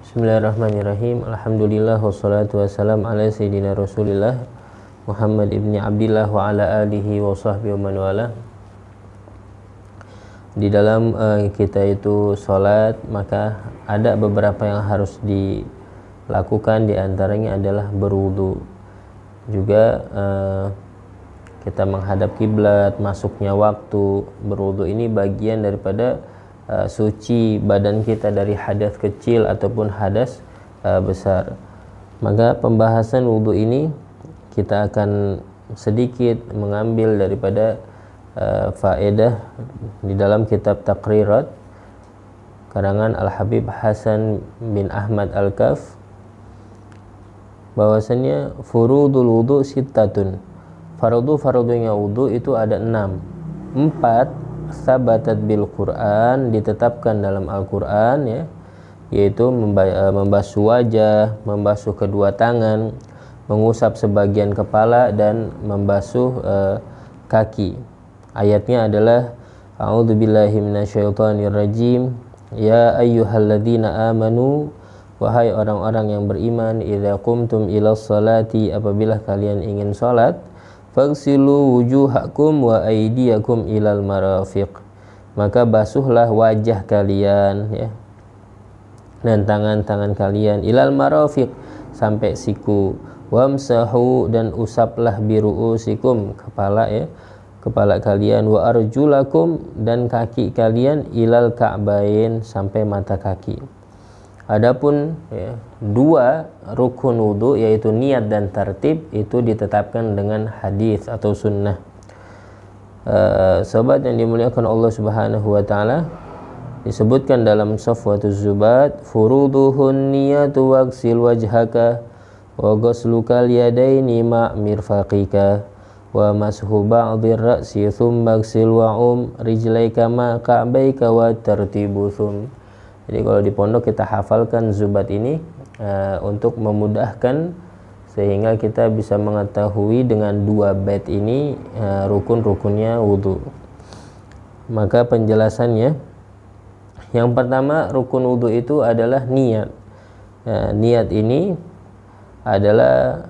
Bismillahirrahmanirrahim. Alhamdulillah wassalatu wassalam ala sayyidina Rasulillah Muhammad ibni Abdillah wa ala alihi wa sahbihi wa man wala. Di dalam kita itu salat, maka ada beberapa yang harus dilakukan, di antaranya adalah berwudu. Juga kita menghadap kiblat, masuknya waktu. Berwudu ini bagian daripada suci badan kita dari hadas kecil ataupun hadas besar. Maka pembahasan wudu ini kita akan sedikit mengambil daripada faedah di dalam kitab Taqrirat karangan Al-Habib Hasan bin Ahmad Al-Kaf, bahwasanya furudul wudu sittatun. Fardu-fardunya wudu itu ada 6. 4 sabatat bil Quran, ditetapkan dalam Al-Quran, ya, yaitu membasuh wajah, membasuh kedua tangan, mengusap sebagian kepala, dan membasuh kaki. Ayatnya adalah A'udzubillahi minasyaitonirrajim, ya ayyuhalladzina amanu, wahai orang-orang yang beriman, idza qumtum ilas salati, apabila kalian ingin salat, faghsilu wujuhakum wa aydiyakum ilal marafiq, maka basuhlah wajah kalian, ya, dan tangan-tangan kalian ilal marafiq, sampai siku, wamsahu, dan usaplah biruusikum, kepala, ya, kepala kalian, wa arjulakum, dan kaki kalian ilal ka'bain, sampai mata kaki. Adapun, ya, 2 rukun wudu, yaitu niat dan tartib, itu ditetapkan dengan hadis atau sunnah. Sobat yang dimuliakan Allah Subhanahu wa taala, disebutkan dalam Safwatuz Zubat, furuduhun niyatu wagsil wajhaka wa ghaslukal yadaini ma' mirfaqika wa mashu ba'dhir ra'si thumma gsil wa'um rijlaika ma ka'baika wa tartibu thum. Jadi kalau di pondok kita hafalkan Zubat ini untuk memudahkan, sehingga kita bisa mengetahui dengan 2 bait ini rukun-rukunnya wudu. Maka penjelasannya, yang pertama, rukun wudu itu adalah niat. Niat ini adalah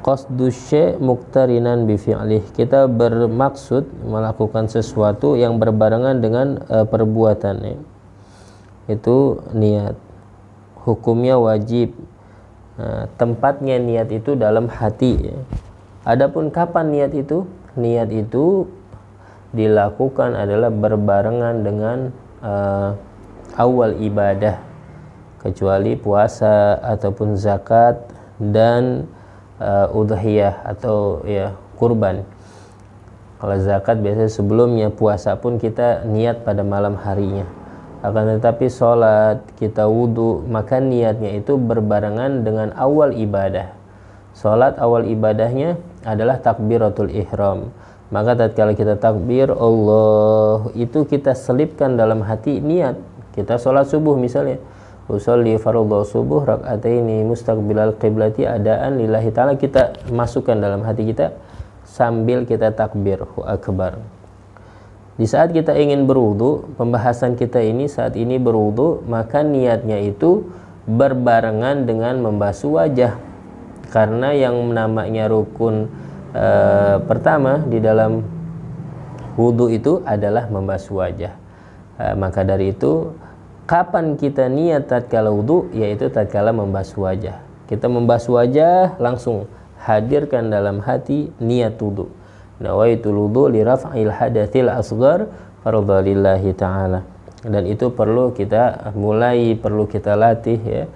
qasdus syai' muqtarinan bi fi'lih. Kita bermaksud melakukan sesuatu yang berbarengan dengan perbuatannya. Itu niat. Hukumnya wajib. Tempatnya niat itu dalam hati, ya. Adapun kapan niat itu? Niat itu dilakukan adalah berbarengan dengan awal ibadah, kecuali puasa ataupun zakat dan udhiyah atau, ya, kurban. Kalau zakat biasanya sebelumnya, puasa pun kita niat pada malam harinya. Akan tetapi sholat, kita wudu, maka niatnya itu berbarengan dengan awal ibadah. Sholat awal ibadahnya adalah takbiratul ihram. Maka tatkala kita takbir Allah, itu kita selipkan dalam hati niat. Kita sholat subuh misalnya, usolli fardhu subuh rak'ataini mustaqbilal qiblati adaan lillahi ta'ala, kita masukkan dalam hati kita sambil kita takbir akbar. Di saat kita ingin berwudu, pembahasan kita ini saat ini berwudu, maka niatnya itu berbarengan dengan membasuh wajah. Karena yang namanya rukun pertama di dalam wudu itu adalah membasuh wajah. Maka dari itu, kapan kita niat tatkala wudu? Yaitu tatkala membasuh wajah. Kita membasuh wajah, langsung hadirkan dalam hati niat wudu. Nawaitul wudu li raf'il hadatsil asghar fardhalillahi ta'ala. Dan itu perlu kita latih, ya.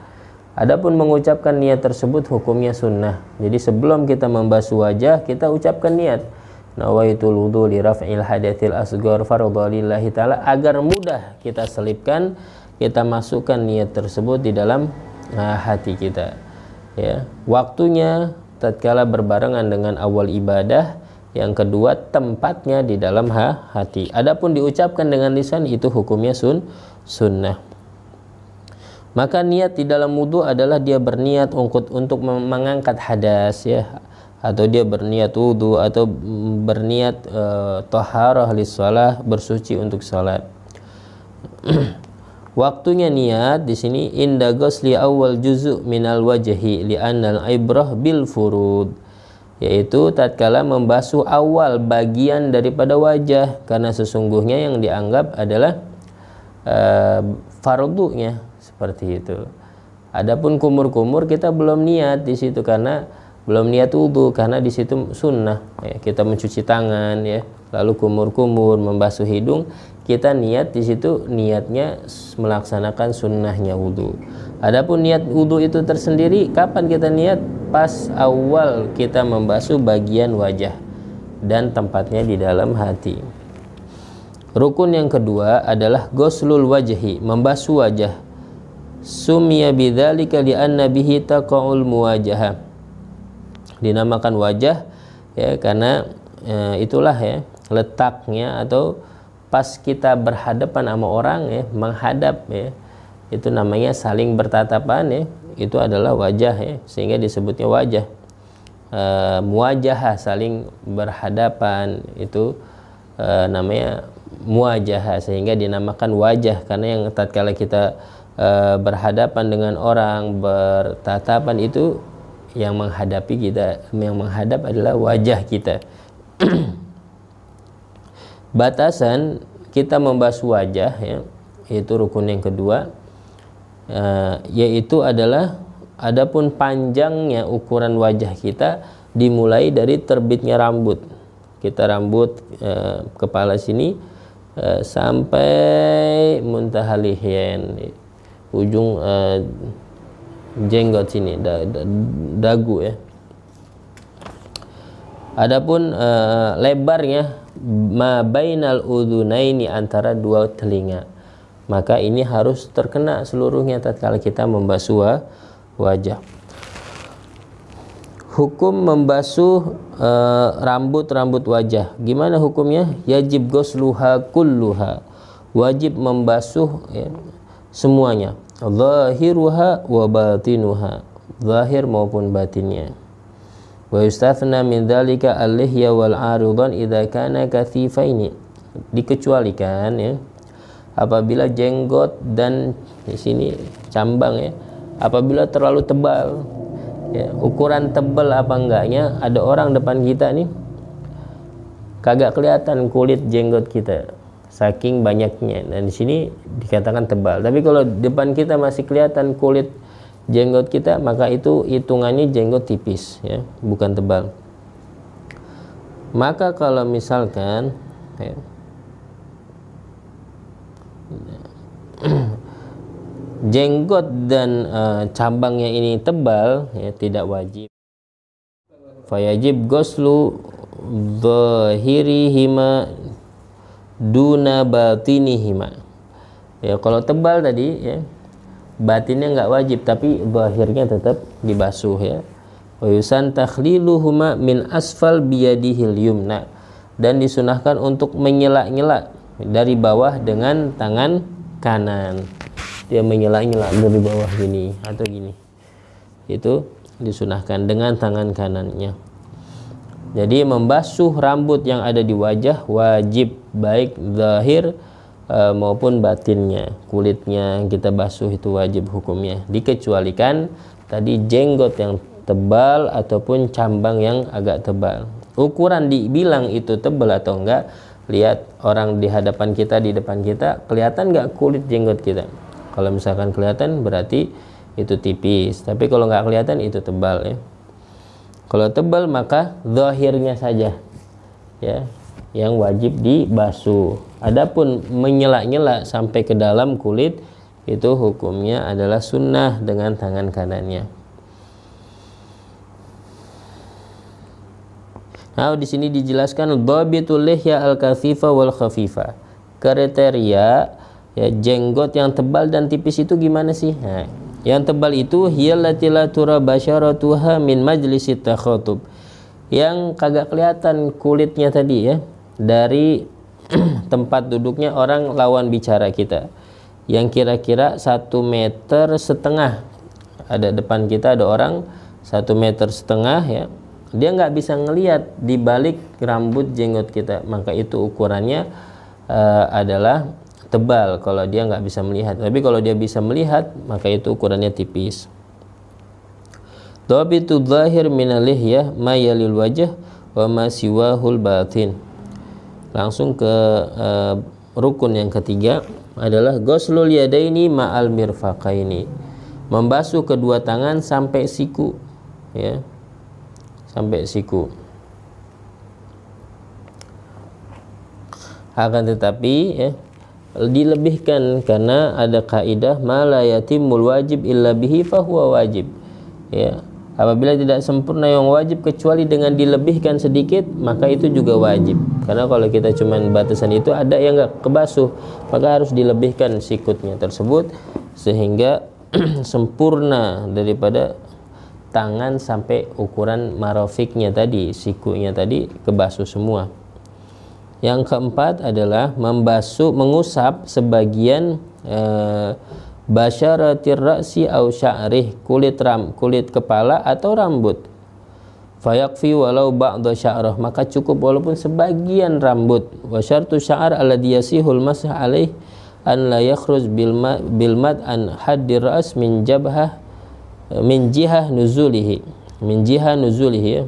Adapun mengucapkan niat tersebut hukumnya sunnah. Jadi sebelum kita membasuh wajah, kita ucapkan niat nawaitul wudu li raf'il hadatsil asghar fardhalillahi ta'ala, agar mudah kita selipkan, kita masukkan niat tersebut di dalam hati kita, ya. Waktunya tatkala berbarengan dengan awal ibadah. Yang kedua, tempatnya di dalam hati. Adapun diucapkan dengan lisan, itu hukumnya sunnah. Maka niat di dalam wudu adalah dia berniat untuk mengangkat hadas, ya, atau dia berniat wudu, atau berniat taharah lis shalah, bersuci untuk salat. Waktunya niat di sini inda ghusli awal juzu' minal wajhi li'annal ibrah bil furud, yaitu tatkala membasuh awal bagian daripada wajah, karena sesungguhnya yang dianggap adalah fardunya, seperti itu. Adapun kumur-kumur kita belum niat di situ karena belum niat wudu, karena di situ sunnah ya, kita mencuci tangan ya, lalu kumur-kumur membasuh hidung, kita niat di situ niatnya melaksanakan sunnahnya wudu. Adapun niat wudu itu tersendiri kapan kita niat? Pas awal kita membasuh bagian wajah dan tempatnya di dalam hati. Rukun yang kedua adalah ghuslul wajhi, membasuh wajah. Sumya bidzalika li'anna bihi taqa'ul muwajahah. Dinamakan wajah ya karena itulah ya letaknya atau pas kita berhadapan sama orang ya, menghadap ya, itu namanya saling bertatapan ya, itu adalah wajah ya, sehingga disebutnya wajah. Muwajahah, saling berhadapan, itu namanya muwajahah, sehingga dinamakan wajah karena yang tatkala kita berhadapan dengan orang, bertatapan, itu yang menghadapi kita, yang menghadap adalah wajah kita. Batasan kita membasuh wajah ya, yaitu rukun yang kedua, yaitu adalah adapun panjangnya ukuran wajah kita dimulai dari terbitnya rambut. Kita rambut kepala sini sampai muntahal lihyan, ujung jenggot sini, dagu ya. Adapun lebarnya ma bainal udhunaini, antara dua telinga, maka ini harus terkena seluruhnya tatkala kita membasuh wajah. Hukum membasuh rambut wajah, gimana hukumnya? Yajib ghusluha kulluha, wajib membasuh ya, semuanya, zahiruha wa batinuha, zahir maupun batinnya. Wa yustathna min dzalika al-lihya wal 'aridan idza kana kathifaini, dikecualikan ya apabila jenggot dan di sini cambang ya apabila terlalu tebal ya. Ukuran tebal apa enggaknya, ada orang depan kita nih kagak kelihatan kulit jenggot kita saking banyaknya, dan di sini dikatakan tebal. Tapi kalau depan kita masih kelihatan kulit jenggot kita, maka itu hitungannya jenggot tipis ya, bukan tebal. Maka kalau misalkan ya, jenggot dan cabangnya ini tebal ya, tidak wajib. Fayajib ghuslu dhahirihima duna batinihima ya. Kalau tebal tadi ya, batinnya nggak wajib, tapi zahirnya tetap dibasuh ya. Wa yusan takhliluhuma min asfal biyadihil yumna, dan disunahkan untuk menyela-nyela dari bawah dengan tangan kanan. Dia menyela-nyela dari bawah gini atau gini, itu disunahkan dengan tangan kanannya. Jadi membasuh rambut yang ada di wajah wajib, baik zahir maupun batinnya, kulitnya kita basuh itu wajib hukumnya. Dikecualikan tadi jenggot yang tebal ataupun cambang yang agak tebal. Ukuran dibilang itu tebal atau enggak, lihat orang di hadapan kita, di depan kita, kelihatan enggak kulit jenggot kita. Kalau misalkan kelihatan berarti itu tipis, tapi kalau enggak kelihatan itu tebal ya. Kalau tebal maka zahirnya saja ya yang wajib dibasuh. Adapun menyela-nyela sampai ke dalam kulit, itu hukumnya adalah sunnah dengan tangan kanannya. Nah, di sini dijelaskan dhabitul lihya al-kathifa wal khafifa. Kriteria ya jenggot yang tebal dan tipis itu gimana sih? Nah, yang tebal itu hiyallati la tura basyaratuha min majlisit takhatub. Yang kagak kelihatan kulitnya tadi ya, dari tempat duduknya orang lawan bicara kita, yang kira-kira 1,5 meter. Ada depan kita ada orang 1,5 meter ya, dia nggak bisa ngelihat di balik rambut jenggot kita, maka itu ukurannya adalah tebal kalau dia nggak bisa melihat. Tapi kalau dia bisa melihat, maka itu ukurannya tipis. Dhabitu dzahir minal lihyah ma yalil wajh wa ma siwahul batin. Langsung ke rukun yang ketiga adalah ghuslul yadaini ma'al mirfaqaini. Membasuh kedua tangan sampai siku, ya. Sampai siku. Akan tetapi ya, dilebihkan karena ada kaidah ma la yatimul wajib illa bihi fahuwa wajib. Ya. Apabila tidak sempurna yang wajib kecuali dengan dilebihkan sedikit, maka itu juga wajib. Karena kalau kita cuman batasan itu, ada yang nggak kebasuh, maka harus dilebihkan sikutnya tersebut sehingga sempurna daripada tangan sampai ukuran marafiknya tadi, sikunya tadi kebasuh semua. Yang keempat adalah mengusap sebagian basyaratir ra'si au sya'rih, kulit kepala atau rambut. Fayakfi walau ba'da sya'rah, maka cukup walaupun sebagian rambut. Wa syartu sya'ar alladhi yasihul masah alaih an la yakhruj bil mad an haddir ra's min jabhah min jihah nuzulihi ya.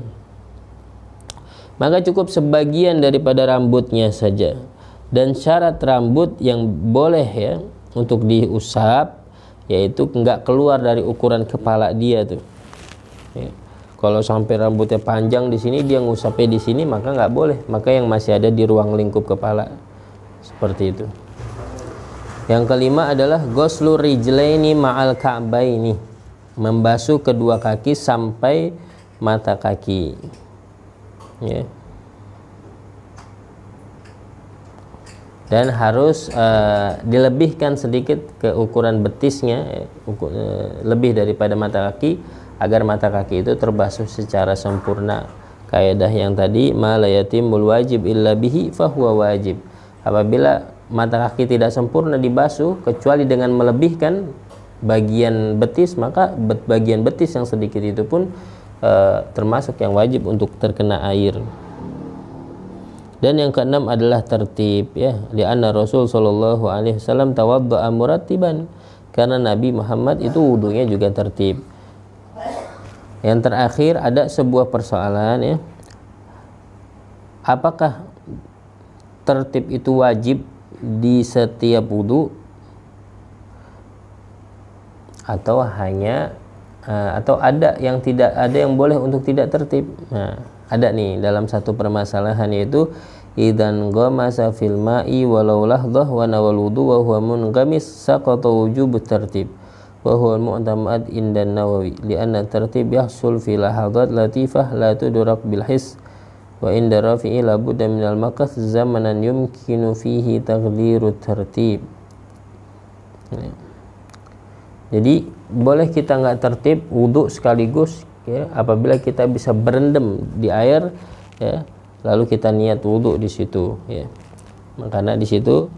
Maka cukup sebagian daripada rambutnya saja. Dan syarat rambut yang boleh ya untuk diusap yaitu enggak keluar dari ukuran kepala dia tuh. Ya. Kalau sampai rambutnya panjang di sini, dia ngusapnya di sini, maka enggak boleh. Maka yang masih ada di ruang lingkup kepala. Seperti itu. Yang kelima adalah ghuslu rijlaini ma'al ka'baini. Membasuh kedua kaki sampai mata kaki. Ya. Dan harus dilebihkan sedikit ke ukuran betisnya, lebih daripada mata kaki, agar mata kaki itu terbasuh secara sempurna. Kaidah yang tadi, ma la yatimul wajib illa bihi fahuwa wajib. Apabila mata kaki tidak sempurna dibasuh kecuali dengan melebihkan bagian betis, maka bagian betis yang sedikit itu pun termasuk yang wajib untuk terkena air. Dan yang keenam adalah tertib ya. Lianna Rasul sallallahu alaihi wasallam tawadda'a murattiban, karena Nabi Muhammad itu wudunya juga tertib. Yang terakhir ada sebuah persoalan ya. Apakah tertib itu wajib di setiap wudu atau hanya atau ada yang tidak, ada yang boleh untuk tidak tertib? Nah, ada nih dalam satu permasalahan, yaitu idzan ghamasa fil ma'i walau lahdhah wa nawal wudu wa huwa mungamis saqata wujub tertib wa huwa mu'tamad inda Nawawi li'anna tertib yahsul fi lahadat latifah la tudrak bil his wa inda rafi'i la budda minal maqas zamanan yumkinu fihi taghliru tertib. Jadi boleh kita nggak tertib wudu sekaligus ya, apabila kita bisa berendam di air ya, lalu kita niat wudu di situ ya. Karena di situ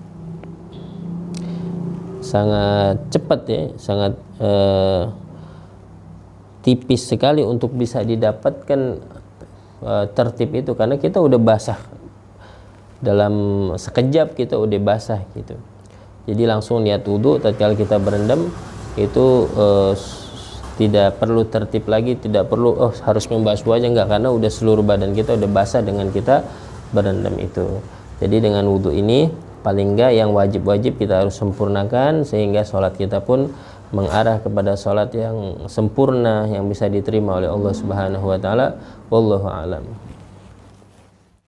sangat cepat ya, sangat tipis sekali untuk bisa didapatkan tertib itu, karena kita udah basah dalam sekejap, kita udah basah gitu. Jadi langsung niat wudu tatkala kita berendam itu tidak perlu tertib lagi, tidak perlu harus membasuh aja, enggak, karena udah seluruh badan kita udah basah dengan kita berendam itu. Jadi dengan wudu ini paling enggak yang wajib-wajib kita harus sempurnakan sehingga sholat kita pun mengarah kepada sholat yang sempurna yang bisa diterima oleh Allah Subhanahu wa taala. Wallahu a'lam.